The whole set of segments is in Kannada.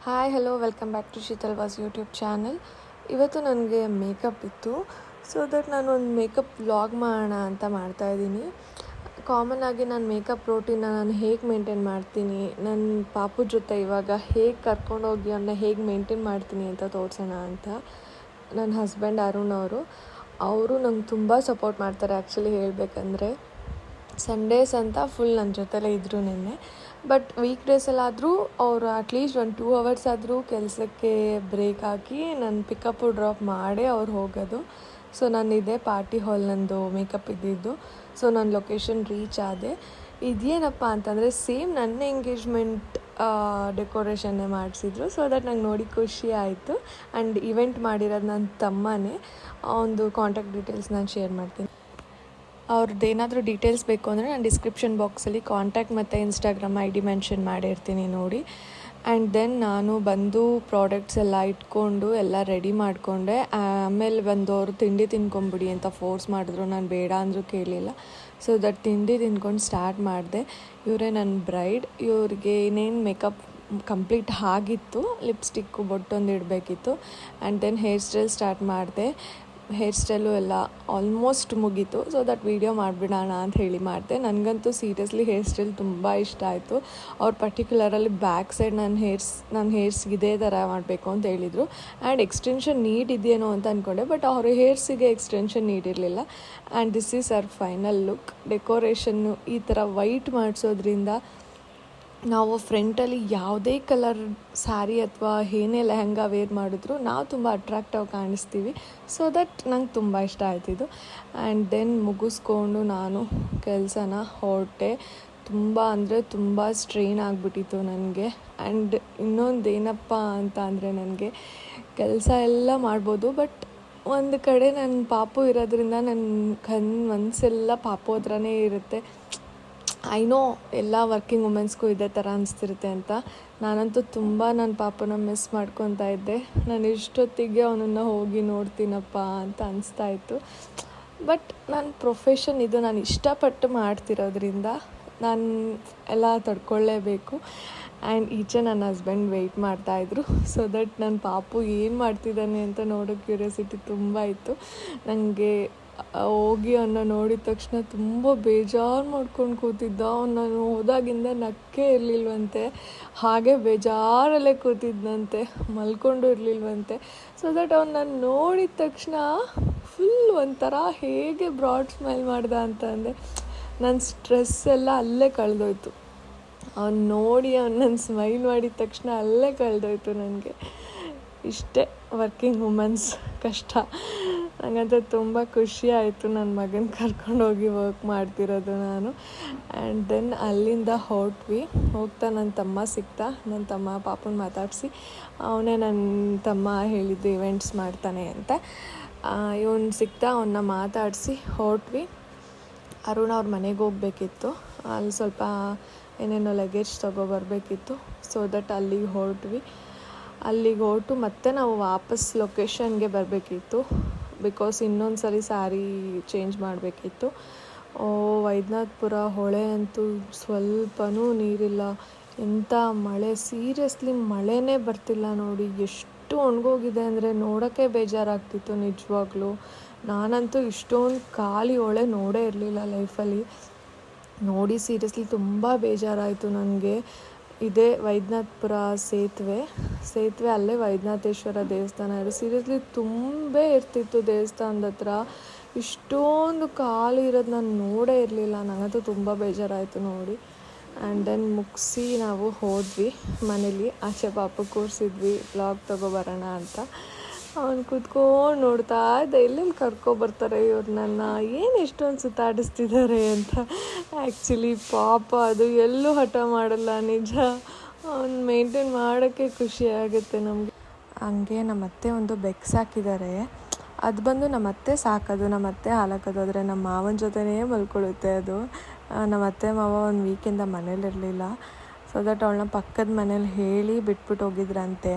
Hi hello welcome back to Sheetal Vas YouTube channel. ಇವತ್ತು ನನಗೆ ಮೇಕಪ್ ಇತ್ತು, ಸೊ ದಟ್ ನಾನು ಒಂದು ಮೇಕಪ್ ವ್ಲಾಗ್ ಮಾಡೋಣ ಅಂತ ಮಾಡ್ತಾಯಿದ್ದೀನಿ. ಕಾಮನ್ ಆಗಿ ನಾನು ಮೇಕಪ್ ರೋಟೀನ ನಾನು ಹೇಗೆ ಮೇಂಟೈನ್ ಮಾಡ್ತೀನಿ, ನನ್ನ ಪಾಪು ಜೊತೆ ಇವಾಗ ಹೇಗೆ ಕರ್ಕೊಂಡೋಗಿ ಅವನ್ನ ಹೇಗೆ ಮೇಂಟೈನ್ ಮಾಡ್ತೀನಿ ಅಂತ ತೋರಿಸೋಣ ಅಂತ. ನನ್ನ ಹಸ್ಬೆಂಡ್ ಅರುಣ್ ಅವರು ನಂಗೆ ತುಂಬ ಸಪೋರ್ಟ್ ಮಾಡ್ತಾರೆ. ಆ್ಯಕ್ಚುಲಿ ಹೇಳಬೇಕಂದ್ರೆ ಸಂಡೇಸ್ ಅಂತ ಫುಲ್ ನನ್ನ ಜೊತೆಲೇ ಇದ್ದರು ನಿನ್ನೆ. ಬಟ್ ವೀಕ್ ಡೇಸಲ್ಲಾದರೂ ಅವರು ಅಟ್ಲೀಸ್ಟ್ 1-2 ಅವರ್ಸ್ ಆದರೂ ಕೆಲಸಕ್ಕೆ ಬ್ರೇಕ್ ಹಾಕಿ ನನ್ನ ಪಿಕಪ್ಪು ಡ್ರಾಪ್ ಮಾಡೇ ಅವ್ರು ಹೋಗೋದು. ಸೊ ನಾನಿದೆ ಪಾರ್ಟಿ ಹಾಲ್ ನಂದು ಮೇಕಪ್ ಇದ್ದಿದ್ದು. ಸೊ ನಾನು ಲೊಕೇಶನ್ ರೀಚ್ ಆದೆ. ಇದೇನಪ್ಪ ಅಂತಂದರೆ ಸೇಮ್ ನನ್ನ ಎಂಗೇಜ್ಮೆಂಟ್ ಡೆಕೋರೇಷನ್ನೇ ಮಾಡಿಸಿದ್ರು. ಸೊ ದಟ್ ನಂಗೆ ನೋಡಿ ಖುಷಿ ಆಯಿತು. ಆ್ಯಂಡ್ ಇವೆಂಟ್ ಮಾಡಿರೋದು ನನ್ನ ತಮ್ಮನೇ. ಒಂದು ಕಾಂಟ್ಯಾಕ್ಟ್ ಡೀಟೇಲ್ಸ್ ನಾನು ಶೇರ್ ಮಾಡ್ತೀನಿ. ಅವ್ರದ್ದು ಏನಾದರೂ ಡೀಟೇಲ್ಸ್ ಬೇಕು ಅಂದರೆ ನಾನು ಡಿಸ್ಕ್ರಿಪ್ಷನ್ ಬಾಕ್ಸಲ್ಲಿ ಕಾಂಟ್ಯಾಕ್ಟ್ ಮತ್ತು ಇನ್ಸ್ಟಾಗ್ರಾಮ್ ID ಮೆನ್ಷನ್ ಮಾಡಿರ್ತೀನಿ ನೋಡಿ. ಆ್ಯಂಡ್ ದೆನ್ ನಾನು ಬಂದು ಪ್ರಾಡಕ್ಟ್ಸ್ ಎಲ್ಲ ಇಟ್ಕೊಂಡು ಎಲ್ಲ ರೆಡಿ ಮಾಡಿಕೊಂಡೆ. ಆಮೇಲೆ ಬಂದವರು ತಿಂಡಿ ತಿನ್ಕೊಂಬಿಡಿ ಅಂತ ಫೋರ್ಸ್ ಮಾಡಿದ್ರು, ನಾನು ಬೇಡ ಅಂದರೂ ಕೇಳಲಿಲ್ಲ. ಸೊ ದಟ್ ತಿಂಡಿ ತಿನ್ಕೊಂಡು ಸ್ಟಾರ್ಟ್ ಮಾಡಿದೆ. ಇವರೇ ನನ್ನ ಬ್ರೈಡ್. ಇವ್ರಿಗೆ ಏನೇನು ಮೇಕಪ್ ಕಂಪ್ಲೀಟ್ ಆಗಿತ್ತು, ಲಿಪ್ಸ್ಟಿಕ್ಕು ಬೊಟ್ಟೊಂದು ಇಡಬೇಕಿತ್ತು. And then hairstyle start ಮಾಡಿದೆ. ಹೇರ್ ಸ್ಟೈಲು ಎಲ್ಲ ಆಲ್ಮೋಸ್ಟ್ ಮುಗೀತು. ಸೊ ದಟ್ ವೀಡಿಯೋ ಮಾಡಿಬಿಡೋಣ ಅಂತ ಹೇಳಿ ಮಾಡಿದೆ. ನನಗಂತೂ ಸೀರಿಯಸ್ಲಿ ಹೇರ್ ಸ್ಟೈಲ್ ತುಂಬ ಇಷ್ಟ ಆಯಿತು. ಅವ್ರು ಪರ್ಟಿಕ್ಯುಲರಲ್ಲಿ ಬ್ಯಾಕ್ ಸೈಡ್ ನನ್ನ ಹೇರ್ಸ್ಗೆ ಇದೇ ಥರ ಮಾಡಬೇಕು ಅಂತ ಹೇಳಿದರು. ಆ್ಯಂಡ್ ಎಕ್ಸ್ಟೆನ್ಷನ್ ನೀಡ್ ಇದೆಯೇನೋ ಅಂತ ಅಂದ್ಕೊಂಡೆ, ಬಟ್ ಅವ್ರ ಹೇರ್ಸಿಗೆ ಎಕ್ಸ್ಟೆನ್ಷನ್ ನೀಡಿರಲಿಲ್ಲ. And this is our final look. Decoration ಈ ಥರ ವೈಟ್ ಮಾಡಿಸೋದ್ರಿಂದ ನಾವು ಫ್ರಂಟಲ್ಲಿ ಯಾವುದೇ ಕಲರ್ ಸ್ಯಾರಿ ಅಥವಾ ಏನೇ ಲೆಹಂಗಾ ವೇರ್ ಮಾಡಿದ್ರು ನಾವು ತುಂಬ ಅಟ್ರಾಕ್ಟಿವ್ ಕಾಣಿಸ್ತೀವಿ. ಸೊ ದಟ್ ನಂಗೆ ತುಂಬ ಇಷ್ಟ ಆಯ್ತಿದ್ದು. ಆ್ಯಂಡ್ ದೆನ್ ಮುಗಿಸ್ಕೊಂಡು ನಾನು ಕೆಲಸನ ಹೊರಟೆ. ತುಂಬ ಅಂದರೆ ತುಂಬ ಸ್ಟ್ರೈನ್ ಆಗಿಬಿಟ್ಟಿತ್ತು ನನಗೆ. ಆ್ಯಂಡ್ ಇನ್ನೊಂದು ಏನಪ್ಪ ಅಂತ ಅಂದರೆ ನನಗೆ ಕೆಲಸ ಎಲ್ಲ ಮಾಡ್ಬೋದು, ಬಟ್ ಒಂದು ಕಡೆ ನನ್ನ ಪಾಪು ಇರೋದ್ರಿಂದ ನನ್ನ ಮನಸ್ಸೆಲ್ಲ ಪಾಪು ಹತ್ರನೇ ಇರುತ್ತೆ. ಐ ನೋ ಎಲ್ಲ ವರ್ಕಿಂಗ್ ವುಮೆನ್ಸ್ಗೂ ಇದೇ ಥರ ಅನಿಸ್ತಿರುತ್ತೆ ಅಂತ. ನಾನಂತೂ ತುಂಬ ನನ್ನ ಪಾಪನ ಮಿಸ್ ಮಾಡ್ಕೊತಾ ಇದ್ದೆ. ನಾನು ಇಷ್ಟೊತ್ತಿಗೆ ಅವನನ್ನು ಹೋಗಿ ನೋಡ್ತೀನಪ್ಪ ಅಂತ ಅನಿಸ್ತಾಯಿತ್ತು. ಬಟ್ ನನ್ನ ಪ್ರೊಫೆಷನ್ ಇದು, ನಾನು ಇಷ್ಟಪಟ್ಟು ಮಾಡ್ತಿರೋದ್ರಿಂದ ನಾನು ಎಲ್ಲ ತಡ್ಕೊಳ್ಳೇಬೇಕು. ಆ್ಯಂಡ್ ಈಚೆ ನನ್ನ ಹಸ್ಬೆಂಡ್ ವೆಯ್ಟ್ ಮಾಡ್ತಾಯಿದ್ರು. ಸೊ ದಟ್ ನನ್ನ ಪಾಪು ಏನು ಮಾಡ್ತಿದ್ದಾನೆ ಅಂತ ನೋಡೋ ಕ್ಯೂರಿಯಾಸಿಟಿ ತುಂಬ ಇತ್ತು ನನಗೆ. ಹೋಗಿ ಅವನ್ನ ನೋಡಿದ ತಕ್ಷಣ ತುಂಬ ಬೇಜಾರು ಮಾಡ್ಕೊಂಡು ಕೂತಿದ್ದ. ನಾನು ಹೋದಾಗಿಂದ ನಕ್ಕೇ ಇರಲಿಲ್ವಂತೆ, ಹಾಗೆ ಬೇಜಾರಲ್ಲೇ ಕೂತಿದ್ದಂತೆ, ಮಲ್ಕೊಂಡು ಇರಲಿಲ್ವಂತೆ. ಸೊ ದಟ್ ಅವ್ನು ನೋಡಿದ ತಕ್ಷಣ ಫುಲ್ ಒಂಥರ ಹೇಗೆ ಬ್ರಾಡ್ ಸ್ಮೈಲ್ ಮಾಡ್ದೆ ಅಂತಂದರೆ ನನ್ನ ಸ್ಟ್ರೆಸ್ ಎಲ್ಲ ಅಲ್ಲೇ ಕಳೆದೋಯ್ತು. ಅವ್ನು ನೋಡಿ ನನ್ನ ಸ್ಮೈಲ್ ಮಾಡಿದ ತಕ್ಷಣ ಅಲ್ಲೇ ಕಳೆದೋಯ್ತು ನನಗೆ. ಇಷ್ಟೇ ವರ್ಕಿಂಗ್ ವುಮೆನ್ಸ್ ಕಷ್ಟ. ನನಗಂತೂ ತುಂಬ ಖುಷಿ ಆಯಿತು ನನ್ನ ಮಗನ ಕರ್ಕೊಂಡೋಗಿ ವರ್ಕ್ ಮಾಡ್ತಿರೋದು ನಾನು. ಆ್ಯಂಡ್ ದೆನ್ ಅಲ್ಲಿಂದ ಹೋಗ್ತಾ ನನ್ನ ತಮ್ಮ ಸಿಕ್ತ. ನನ್ನ ತಮ್ಮ ಪಾಪನ ಮಾತಾಡಿಸಿ, ಅವನೇ ನನ್ನ ತಮ್ಮ ಹೇಳಿದ್ದು ಇವೆಂಟ್ಸ್ ಮಾಡ್ತಾನೆ ಅಂತ. ಇವನು ಸಿಕ್ತಾ, ಅವನ್ನ ಮಾತಾಡಿಸಿ ಹೊರಟ್ವಿ. ಅರುಣ್ ಅವ್ರ ಮನೆಗೆ ಹೋಗಬೇಕಿತ್ತು. ಅಲ್ಲಿ ಸ್ವಲ್ಪ ಏನೇನೋ ಲಗೇಜ್ ತೊಗೊಬರ್ಬೇಕಿತ್ತು. ಸೊ ದಟ್ ಅಲ್ಲಿಗೆ ಹೊರಟು ಮತ್ತೆ ನಾವು ವಾಪಸ್ ಲೊಕೇಶನ್ಗೆ ಬರಬೇಕಿತ್ತು. ಬಿಕಾಸ್ ಇನ್ನೊಂದು ಸರಿ ಸ್ಯಾರಿ ಚೇಂಜ್ ಮಾಡಬೇಕಿತ್ತು. ವೈದ್ಯನಾಥಪುರ ಹೊಳೆ ಅಂತೂ ಸ್ವಲ್ಪನೂ ನೀರಿಲ್ಲ. ಎಂಥ ಮಳೆ, ಸೀರಿಯಸ್ಲಿ ಮಳೆನೇ ಬರ್ತಿಲ್ಲ ನೋಡಿ. ಎಷ್ಟು ಒಣಗೋಗಿದೆ ಅಂದರೆ ನೋಡೋಕ್ಕೆ ಬೇಜಾರಾಗ್ತಿತ್ತು ನಿಜವಾಗ್ಲೂ. ನಾನಂತೂ ಇಷ್ಟೊಂದು ಖಾಲಿ ಹೊಳೆ ನೋಡೇ ಇರಲಿಲ್ಲ ಲೈಫಲ್ಲಿ. ನೋಡಿ ಸೀರಿಯಸ್ಲಿ ತುಂಬ ಬೇಜಾರಾಯಿತು ನನಗೆ. ಇದೇ ವೈದ್ಯನಾಥಪುರ ಸೇತುವೆ ಅಲ್ಲೇ ವೈದ್ಯನಾಥೇಶ್ವರ ದೇವಸ್ಥಾನ ಇದೆ. ಸೀರಿಯಸ್ಲಿ ತುಂಬೇ ಇರ್ತಿತ್ತು ದೇವಸ್ಥಾನದ ಹತ್ರ. ಇಷ್ಟೊಂದು ಖಾಲಿ ಇರೋದು ನಾನು ನೋಡೇ ಇರಲಿಲ್ಲ. ನನಗಂತೂ ತುಂಬ ಬೇಜಾರಾಯಿತು ನೋಡಿ. ಆ್ಯಂಡ್ ದೆನ್ ಮುಗಿಸಿ ನಾವು ಹೋದ್ವಿ ಮನೇಲಿ. ಆಚೆ ಪಾಪ ಕೂರಿಸಿದ್ವಿ ವ್ಲಾಗ್ ತೊಗೊಬರೋಣ ಅಂತ. ಅವನು ಕೂತ್ಕೊಂಡು ನೋಡ್ತಾ ಇದ್ದ, ಎಲ್ಲೆಲ್ಲಿ ಕರ್ಕೊಬರ್ತಾರೆ ಇವ್ರು ನನ್ನ, ಏನು ಎಷ್ಟೊಂದು ಸುತ್ತಾಡಿಸ್ತಿದ್ದಾರೆ ಅಂತ. ಆ್ಯಕ್ಚುಲಿ ಪಾಪ ಅದು ಎಲ್ಲೂ ಹಠ ಮಾಡಲ್ಲ, ನಿಜ. ಅವ್ನು ಮೇಂಟೈನ್ ಮಾಡೋಕ್ಕೆ ಖುಷಿ ಆಗುತ್ತೆ ನಮಗೆ. ಹಂಗೆ ನಮ್ಮತ್ತೆ ಒಂದು ಬೆಕ್ಸ್ ಹಾಕಿದ್ದಾರೆ. ಅದು ಬಂದು ನಮ್ಮತ್ತೆ ಸಾಕೋದು, ನಮ್ಮತ್ತೆ ಹಾಲಾಕೋದು. ಆದರೆ ನಮ್ಮ ಮಾವನ ಜೊತೆನೇ ಮಲ್ಕೊಳ್ಳುತ್ತೆ ಅದು. ನಮ್ಮತ್ತೆ ಮಾವ ಒಂದು ವೀಕಿಂದ ಮನೇಲಿರಲಿಲ್ಲ. ಸೊ ದಟ್ ಅವಳನ್ನ ಪಕ್ಕದ ಮನೇಲಿ ಹೇಳಿ ಬಿಟ್ಬಿಟ್ಟು ಹೋಗಿದ್ರಂತೆ.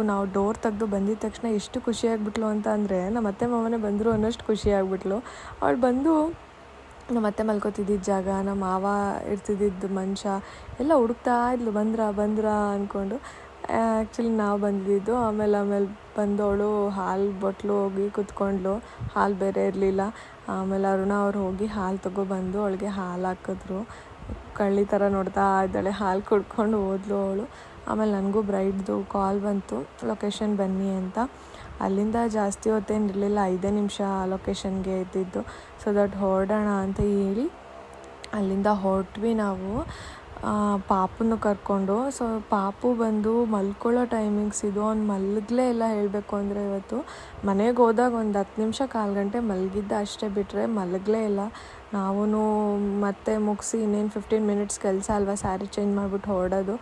ನಾವು ಡೋರ್ ತೆಗೆದು ಬಂದಿದ ತಕ್ಷಣ ಎಷ್ಟು ಖುಷಿಯಾಗ್ಬಿಟ್ಲು ಅಂತ ಅಂದರೆ ನಮ್ಮ ಅತ್ತೆ ಮಾವನೇ ಬಂದರು ಅನ್ನೋಷ್ಟು ಖುಷಿಯಾಗ್ಬಿಟ್ಲು. ಅವಳು ಬಂದು ನಮ್ಮ ಅತ್ತೆ ಮಲ್ಕೋತಿದ್ದಿದ್ದ ಜಾಗ, ನಮ್ಮ ಮಾವ ಇರ್ತಿದ್ದಿದ್ದು ಮಂಚ ಎಲ್ಲ ಹುಡುಕ್ತಾ ಇದ್ಲು. ಬಂದ್ರ ಅಂದ್ಕೊಂಡು. ಆ್ಯಕ್ಚುಲಿ ನಾವು ಬಂದಿದ್ದು. ಆಮೇಲೆ ಬಂದವಳು ಹಾಲು ಬಾಟ್ಲು ಹೋಗಿ ಕುತ್ಕೊಂಡ್ಳು. ಹಾಲು ಬೇರೆ ಇರಲಿಲ್ಲ. ಆಮೇಲೆ ಅರುಣ ಅವ್ರು ಹೋಗಿ ಹಾಲು ತೊಗೊಬಂದು ಅವಳಿಗೆ ಹಾಲು ಹಾಕಿದ್ರು. ಕಳ್ಳಿ ಥರ ನೋಡ್ತಾ ಇದ್ದಾಳೆ. ಹಾಲು ಕುಡ್ಕೊಂಡು ಹೋದ್ಲು ಅವಳು. ಆಮೇಲೆ ನನಗೂ ಬ್ರೈಡ್ದು ಕಾಲ್ ಬಂತು, ಲೊಕೇಶನ್ ಬನ್ನಿ ಅಂತ. ಅಲ್ಲಿಂದ ಜಾಸ್ತಿ ಹೊತ್ತೇನಿರಲಿಲ್ಲ, 5 ನಿಮಿಷ ಲೊಕೇಶನ್ಗೆ ಇದ್ದಿದ್ದು. ಸೊ ದಟ್ ಹೊರಡೋಣ ಅಂತ ಹೇಳಿ ಅಲ್ಲಿಂದ ಹೊರಟ್ವಿ ನಾವು ಪಾಪನ್ನು ಕರ್ಕೊಂಡು. ಸೊ ಪಾಪು ಬಂದು ಮಲ್ಕೊಳ್ಳೋ ಟೈಮಿಂಗ್ಸ್ ಇದು. ಅವ್ನು ಮಲಗಲೇ ಇಲ್ಲ ಹೇಳಬೇಕು ಅಂದರೆ. ಇವತ್ತು ಮನೆಗೆ ಹೋದಾಗ ಒಂದು 10 ನಿಮಿಷ 1/4 ಗಂಟೆ ಮಲಗಿದ್ದ ಅಷ್ಟೇ, ಬಿಟ್ಟರೆ ಮಲಗಲೇ ಇಲ್ಲ. ನಾವೂ ಮತ್ತೆ ಮುಗಿಸಿ ಇನ್ನೇನು 15 ಮಿನಿಟ್ಸ್ ಕೆಲಸ ಅಲ್ವಾ, ಸ್ಯಾರಿ ಚೇಂಜ್ ಮಾಡಿಬಿಟ್ಟು ಹೊರಡೋದು.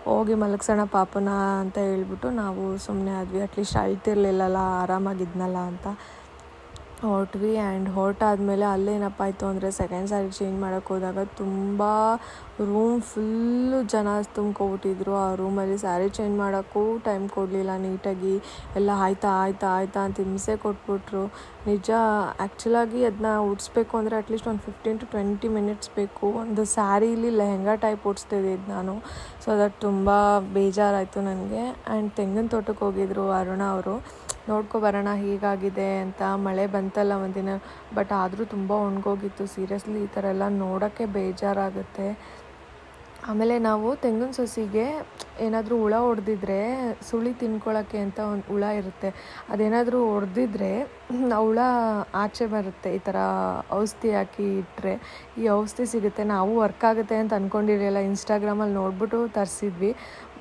ಹೋಗಿ ಮಲಗಿಸೋಣ ಪಾಪನ ಅಂತ ಹೇಳ್ಬಿಟ್ಟು ನಾವು ಸುಮ್ಮನೆ ಆದ್ವಿ. ಅಟ್ಲೀಸ್ಟ್ ಅಳ್ತಿರ್ಲಿಲ್ಲಲ್ಲ, ಆರಾಮಾಗಿದ್ನಲ್ಲ ಅಂತ ಹೊರಟ್ವಿ. ಆ್ಯಂಡ್ ಹೊರಟಾದ್ಮೇಲೆ ಅಲ್ಲೇನಪ್ಪ ಆಯಿತು ಅಂದರೆ, ಸೆಕೆಂಡ್ ಸ್ಯಾರಿ ಚೇಂಜ್ ಮಾಡೋಕ್ಕೆ ಹೋದಾಗ ತುಂಬ ರೂಮ್ ಫುಲ್ಲು ಜನ ತುಂಬ್ಕೊಬಿಟ್ಟಿದ್ರು. ಆ ರೂಮಲ್ಲಿ ಸ್ಯಾರಿ ಚೇಂಜ್ ಮಾಡೋಕ್ಕೂ ಟೈಮ್ ಕೊಡಲಿಲ್ಲ ನೀಟಾಗಿ. ಎಲ್ಲ ಆಯ್ತಾ ಅಂತ ಹಿಂಸೆ ಕೊಟ್ಬಿಟ್ರು. ನಿಜ ಆ್ಯಕ್ಚುಲಾಗಿ ಅದನ್ನ ಉಡ್ಸ್ಬೇಕು ಅಂದರೆ ಅಟ್ಲೀಸ್ಟ್ ಒಂದು 15 to 20 ಮಿನಿಟ್ಸ್ ಬೇಕು. ಒಂದು ಸ್ಯಾರೀಲಿ ಲೆಹಂಗಾ ಟೈಪ್ ಉಡಿಸ್ತಿದ್ದಿದ್ದು ನಾನು. ಸೊ ಅದಕ್ಕೆ ತುಂಬ ಬೇಜಾರಾಯಿತು ನನಗೆ. ಆ್ಯಂಡ್ ತೆಂಗಿನ ತೋಟಕ್ಕೆ ಹೋಗಿದ್ರು ಅರುಣ ಅವರು. ನೋಡ್ಕೊಬರೋಣ ಹೀಗಾಗಿದೆ ಅಂತ. ಮಳೆ ಬಂತಲ್ಲ ಒಂದಿನ, ಬಟ್ ಆದರೂ ತುಂಬ ಒಣಗೋಗಿತ್ತು. ಸೀರಿಯಸ್ಲಿ ಈ ಥರ ಎಲ್ಲ ನೋಡೋಕ್ಕೆ ಬೇಜಾರಾಗುತ್ತೆ. ಆಮೇಲೆ ನಾವು ತೆಂಗಿನ ಸಸಿಗೆ ಏನಾದರೂ ಹುಳ ಹೊಡೆದಿದ್ರೆ, ಸುಳಿ ತಿನ್ಕೊಳ್ಳೋಕ್ಕೆ ಅಂತ ಒಂದು ಹುಳ ಇರುತ್ತೆ, ಅದೇನಾದರೂ ಹೊಡೆದಿದ್ರೆ ಆ ಹುಳ ಆಚೆ ಬರುತ್ತೆ. ಈ ಥರ ಔಷಧಿ ಹಾಕಿ ಇಟ್ಟರೆ ಈ ಔಷಧಿ ಸಿಗುತ್ತೆ. ನಾವು ವರ್ಕ್ ಆಗುತ್ತೆ ಅಂತ ಅಂದ್ಕೊಂಡಿರಲಿಲ್ಲ, ಇನ್ಸ್ಟಾಗ್ರಾಮಲ್ಲಿ ನೋಡ್ಬಿಟ್ಟು ತರಿಸಿದ್ವಿ.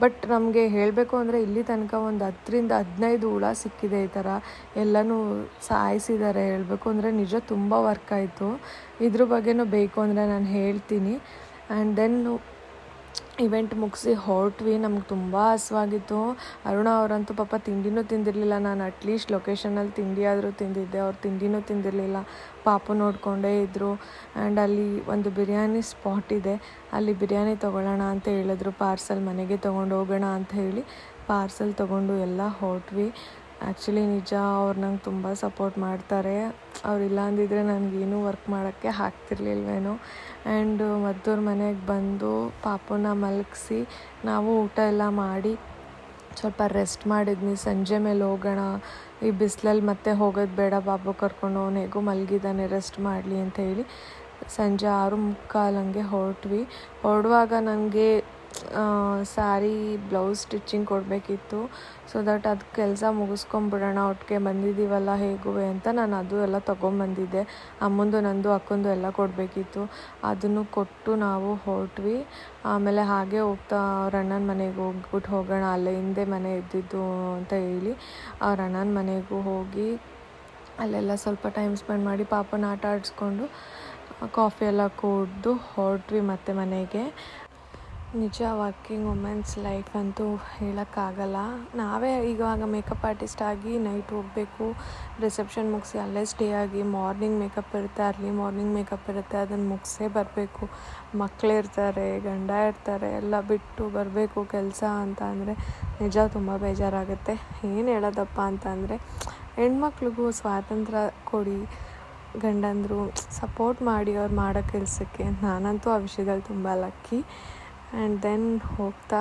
ಬಟ್ ನಮಗೆ ಹೇಳಬೇಕು ಅಂದರೆ ಇಲ್ಲಿ ತನಕ ಒಂದು 10ರಿಂದ 15 ಹುಳ ಸಿಕ್ಕಿದೆ. ಈ ಥರ ಎಲ್ಲನೂ ಸಾಯಿಸಿದ್ದಾರೆ. ಹೇಳಬೇಕು ಅಂದರೆ ನಿಜ ತುಂಬ ವರ್ಕ್ ಆಯಿತು. ಇದ್ರ ಬಗ್ಗೆನೂ ಬೇಕು ಅಂದರೆ ನಾನು ಹೇಳ್ತೀನಿ. ಆ್ಯಂಡ್ ದೆನ್ ಇವೆಂಟ್ ಮುಗಿಸಿ ಹೊರಟ್ವಿ. ನಮ್ಗೆ ತುಂಬ ಹಸಿವಾಗಿತ್ತು. ಅರುಣ ಅವರಂತೂ ಪಾಪ ತಿಂಡಿನೂ ತಿಂದಿರಲಿಲ್ಲ. ನಾನು ಅಟ್ಲೀಸ್ಟ್ ಲೊಕೇಶನಲ್ಲಿ ತಿಂಡಿ ಆದರೂ ತಿಂದಿದ್ದೆ, ಅವ್ರು ತಿಂಡಿನೂ ತಿಂದಿರಲಿಲ್ಲ. ಪಾಪು ನೋಡಿಕೊಂಡೇ ಇದ್ದರು. ಆ್ಯಂಡ್ ಅಲ್ಲಿ ಒಂದು ಬಿರಿಯಾನಿ ಸ್ಪಾಟ್ ಇದೆ, ಅಲ್ಲಿ ಬಿರಿಯಾನಿ ತೊಗೊಳ್ಳೋಣ ಅಂತ ಹೇಳಿದ್ರು. ಪಾರ್ಸಲ್ ಮನೆಗೆ ತೊಗೊಂಡು ಹೋಗೋಣ ಅಂತ ಹೇಳಿ ಪಾರ್ಸಲ್ ತೊಗೊಂಡು ಎಲ್ಲ ಹೊರಟ್ವಿ. ಆ್ಯಕ್ಚುಲಿ ನಿಜ ಅವ್ರು ನಂಗೆ ತುಂಬ ಸಪೋರ್ಟ್ ಮಾಡ್ತಾರೆ. ಅವರಿಲ್ಲ ಅಂದಿದ್ರೆ ನನಗೇನೂ ವರ್ಕ್ ಮಾಡೋಕ್ಕೆ ಆಗ್ತಿರ್ಲಿಲ್ವೇನೋ. ಆ್ಯಂಡ್ ಮದ್ದೂರು ಮನೆಗೆ ಬಂದು ಪಾಪುನ ಮಲಗಿಸಿ ನಾವು ಊಟ ಎಲ್ಲ ಮಾಡಿ ಸ್ವಲ್ಪ ರೆಸ್ಟ್ ಮಾಡಿದ್ವಿ. ಸಂಜೆ ಮೇಲೆ ಹೋಗೋಣ, ಈ ಬಿಸಿಲಲ್ಲಿ ಮತ್ತೆ ಹೋಗೋದು ಬೇಡ, ಪಾಪು ಕರ್ಕೊಂಡು ಅವನು ಹೇಗೂ ಮಲಗಿದ್ದಾನೆ, ರೆಸ್ಟ್ ಮಾಡಲಿ ಅಂತ ಹೇಳಿ ಸಂಜೆ 6:45 ಹಂಗೆ ಹೊರಟ್ವಿ. ಹೊರಡುವಾಗ ನನಗೆ ಸ್ಯಾರಿ ಬ್ಲೌಸ್ ಸ್ಟಿಚ್ಚಿಂಗ್ ಕೊಡಬೇಕಿತ್ತು. ಸೊ ದಟ್ ಅದು ಕೆಲಸ ಮುಗಿಸ್ಕೊಂಬಿಡೋಣ, ಒಟ್ಟಿಗೆ ಬಂದಿದ್ದೀವಲ್ಲ ಹೇಗೂ ಅಂತ ನಾನು ಅದು ಎಲ್ಲ ತೊಗೊಂಬಂದಿದ್ದೆ. ಅಮ್ಮಂದು ನಂದು ಅಕ್ಕಂದು ಎಲ್ಲ ಕೊಡಬೇಕಿತ್ತು. ಅದನ್ನು ಕೊಟ್ಟು ನಾವು ಹೊರಟ್ವಿ. ಆಮೇಲೆ ಹಾಗೆ ಹೋಗ್ತಾ ಅವ್ರ ಅಣ್ಣನ ಮನೆಗೆ ಹೋಗ್ಬಿಟ್ಟು ಹೋಗೋಣ, ಅಲ್ಲೇ ಹಿಂದೆ ಮನೆ ಇದ್ದಿದ್ದು ಅಂತ ಹೇಳಿ ಅವ್ರ ಅಣ್ಣನ ಮನೆಗೂ ಹೋಗಿ ಅಲ್ಲೆಲ್ಲ ಸ್ವಲ್ಪ ಟೈಮ್ ಸ್ಪೆಂಡ್ ಮಾಡಿ ಪಾಪನ ಆಟ ಆಡಿಸ್ಕೊಂಡು ಕಾಫಿ ಎಲ್ಲ ಕುಡಿದು ಹೊರಟ್ವಿ ಮತ್ತೆ ಮನೆಗೆ. ನಿಜ ವರ್ಕಿಂಗ್ ವುಮೆನ್ಸ್ ಲೈಫ್ ಅಂತೂ ಹೇಳೋಕ್ಕಾಗಲ್ಲ. ನಾವೇ ಇವಾಗ ಮೇಕಪ್ ಆರ್ಟಿಸ್ಟ್ ಆಗಿ ನೈಟ್ ಹೋಗಬೇಕು, ರಿಸೆಪ್ಷನ್ ಮುಗಿಸಿ ಅಲ್ಲೇ ಸ್ಟೇ ಆಗಿ ಮಾರ್ನಿಂಗ್ ಮೇಕಪ್ ಇರುತ್ತೆ, ಅರ್ಲಿ ಮಾರ್ನಿಂಗ್ ಮೇಕಪ್ ಇರುತ್ತೆ, ಅದನ್ನು ಮುಗಿಸೇ ಬರಬೇಕು. ಮಕ್ಕಳಿರ್ತಾರೆ, ಗಂಡ ಇರ್ತಾರೆ, ಎಲ್ಲ ಬಿಟ್ಟು ಬರಬೇಕು ಕೆಲಸ ಅಂತ ಅಂದರೆ ನಿಜ ತುಂಬ ಬೇಜಾರಾಗುತ್ತೆ. ಏನು ಹೇಳೋದಪ್ಪ ಅಂತ ಅಂದರೆ, ಹೆಣ್ಮಕ್ಳಿಗೂ ಸ್ವಾತಂತ್ರ್ಯ ಕೊಡಿ, ಗಂಡಂದರು ಸಪೋರ್ಟ್ ಮಾಡಿ ಅವ್ರು ಮಾಡೋ ಕೆಲಸಕ್ಕೆ. ನಾನಂತೂ ಆ ವಿಷಯದಲ್ಲಿ ತುಂಬ ಲಕ್ಕಿ. ಆ್ಯಂಡ್ ದೆನ್ ಹೋಗ್ತಾ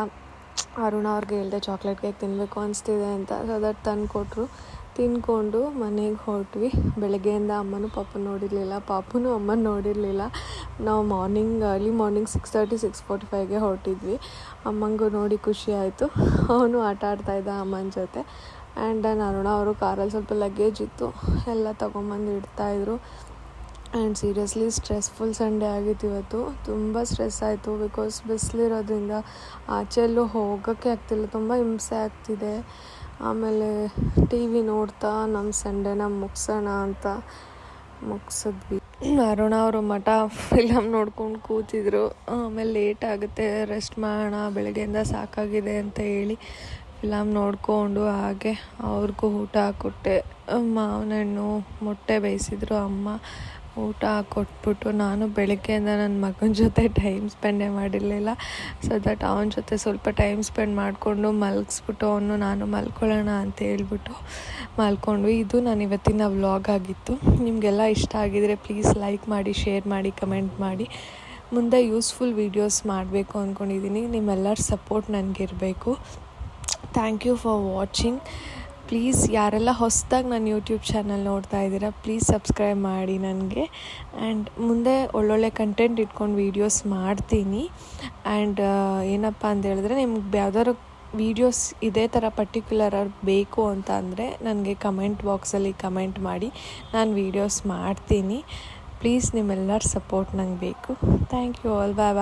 ಅರುಣ ಅವ್ರಿಗೆ ಹೇಳಿದೆ ಚಾಕ್ಲೇಟ್ ಕೇಕ್ ತಿನ್ನಬೇಕು ಅನಿಸ್ತಿದೆ ಅಂತ. ಸೊ ದಟ್ ತಂದು ಕೊಟ್ಟರು, ತಿಂದ್ಕೊಂಡು ಮನೆಗೆ ಹೊರಟ್ವಿ. ಬೆಳಗ್ಗೆಯಿಂದ ಅಮ್ಮನೂ ಪಾಪು ನೋಡಿರಲಿಲ್ಲ, ಪಾಪುನೂ ಅಮ್ಮನ ನೋಡಿರಲಿಲ್ಲ. ನಾವು ಅರ್ಲಿ ಮಾರ್ನಿಂಗ್ 6:30 6:45ಗೆ ಹೊರಟಿದ್ವಿ. ಅಮ್ಮಂಗೂ ನೋಡಿ ಖುಷಿ ಆಯಿತು, ಅವನು ಆಟ ಆಡ್ತಾಯಿದ್ದ ಅಮ್ಮನ ಜೊತೆ. ಆ್ಯಂಡ್ ದೆನ್ ಅರುಣ ಅವರು ಕಾರಲ್ಲಿ ಸ್ವಲ್ಪ ಲಗೇಜ್ ಇತ್ತು, ಎಲ್ಲ ತೊಗೊಂಬಂದು ಇಡ್ತಾಯಿದ್ರು. ಆ್ಯಂಡ್ ಸೀರಿಯಸ್ಲಿ ಸ್ಟ್ರೆಸ್ಫುಲ್ ಸಂಡೇ ಆಗಿತ್ತು ಇವತ್ತು. ತುಂಬ ಸ್ಟ್ರೆಸ್ ಆಯಿತು, ಬಿಕಾಸ್ ಬಿಸಿಲಿರೋದ್ರಿಂದ ಆಚೆಲ್ಲೂ ಹೋಗೋಕ್ಕೆ ಆಗ್ತಿಲ್ಲ, ತುಂಬ ಹಿಂಸೆ ಆಗ್ತಿದೆ. ಆಮೇಲೆ ಟಿ ವಿ ನೋಡ್ತಾ ನಮ್ಮ ಸಂಡೇನ ಮುಗಿಸೋಣ ಅಂತ ಮುಗಿಸಿದ್ವಿ. ಅರುಣ ಅವರು ಮಠ ಫಿಲಮ್ ನೋಡ್ಕೊಂಡು ಕೂತಿದ್ರು. ಆಮೇಲೆ ಲೇಟ್ ಆಗುತ್ತೆ, ರೆಸ್ಟ್ ಮಾಡೋಣ, ಬೆಳಗ್ಗೆಯಿಂದ ಸಾಕಾಗಿದೆ ಅಂತ ಹೇಳಿ ಫಿಲಮ್ ನೋಡಿಕೊಂಡು ಹಾಗೆ ಅವ್ರಿಗೂ ಊಟ ಕೊಟ್ಟೆ. ಮಾವಿನ ಹಣ್ಣು ಮೊಟ್ಟೆ ಬೇಯಿಸಿದ್ರು ಅಮ್ಮ, ಊಟ ಕೊಟ್ಬಿಟ್ಟು ನಾನು ಬೆಳಗ್ಗೆಯಿಂದ ನನ್ನ ಮಗನ ಜೊತೆ ಟೈಮ್ ಸ್ಪೆಂಡೇ ಮಾಡಿರಲಿಲ್ಲ. ಸೊ ದಟ್ ಅವನ ಜೊತೆ ಸ್ವಲ್ಪ ಟೈಮ್ ಸ್ಪೆಂಡ್ ಮಾಡಿಕೊಂಡು ಮಲಗಿಸ್ಬಿಟ್ಟು ಅವನು ನಾನು ಮಲ್ಕೊಳ್ಳೋಣ ಅಂತ ಹೇಳ್ಬಿಟ್ಟು ಮಲ್ಕೊಂಡ್ವಿ. ಇದು ನಾನು ಇವತ್ತಿನ ವ್ಲಾಗ್ ಆಗಿತ್ತು. ನಿಮಗೆಲ್ಲ ಇಷ್ಟ ಆಗಿದರೆ ಪ್ಲೀಸ್ ಲೈಕ್ ಮಾಡಿ, ಶೇರ್ ಮಾಡಿ, ಕಮೆಂಟ್ ಮಾಡಿ. ಮುಂದೆ ಯೂಸ್ಫುಲ್ ವೀಡಿಯೋಸ್ ಮಾಡಬೇಕು ಅಂದ್ಕೊಂಡಿದ್ದೀನಿ. ನಿಮ್ಮೆಲ್ಲರ ಸಪೋರ್ಟ್ ನನಗಿರಬೇಕು. Thank you for watching. Please ಯಾರೆಲ್ಲ ಹೊಸದಾಗಿ ನನ್ನ ಯೂಟ್ಯೂಬ್ ಚಾನಲ್ ನೋಡ್ತಾ ಇದ್ದೀರಾ, ಪ್ಲೀಸ್ ಸಬ್ಸ್ಕ್ರೈಬ್ ಮಾಡಿ ನನಗೆ. ಆ್ಯಂಡ್ ಮುಂದೆ ಒಳ್ಳೊಳ್ಳೆ ಕಂಟೆಂಟ್ ಇಟ್ಕೊಂಡು ವೀಡಿಯೋಸ್ ಮಾಡ್ತೀನಿ. ಆ್ಯಂಡ್ ಏನಪ್ಪ ಅಂತ ಹೇಳಿದ್ರೆ, ನಿಮ್ಗೆ ಯಾವ್ದಾದ್ರು ವೀಡಿಯೋಸ್ ಇದೇ ಥರ ಪರ್ಟಿಕ್ಯುಲರ್ ಬೇಕು ಅಂತ ಅಂದರೆ ನನಗೆ ಕಮೆಂಟ್ ಬಾಕ್ಸಲ್ಲಿ ಕಮೆಂಟ್ ಮಾಡಿ, ನಾನು ವೀಡಿಯೋಸ್ ಮಾಡ್ತೀನಿ. ಪ್ಲೀಸ್ ನಿಮ್ಮೆಲ್ಲರ ಸಪೋರ್ಟ್ ನಂಗೆ ಬೇಕು. Thank you all. Bye bye.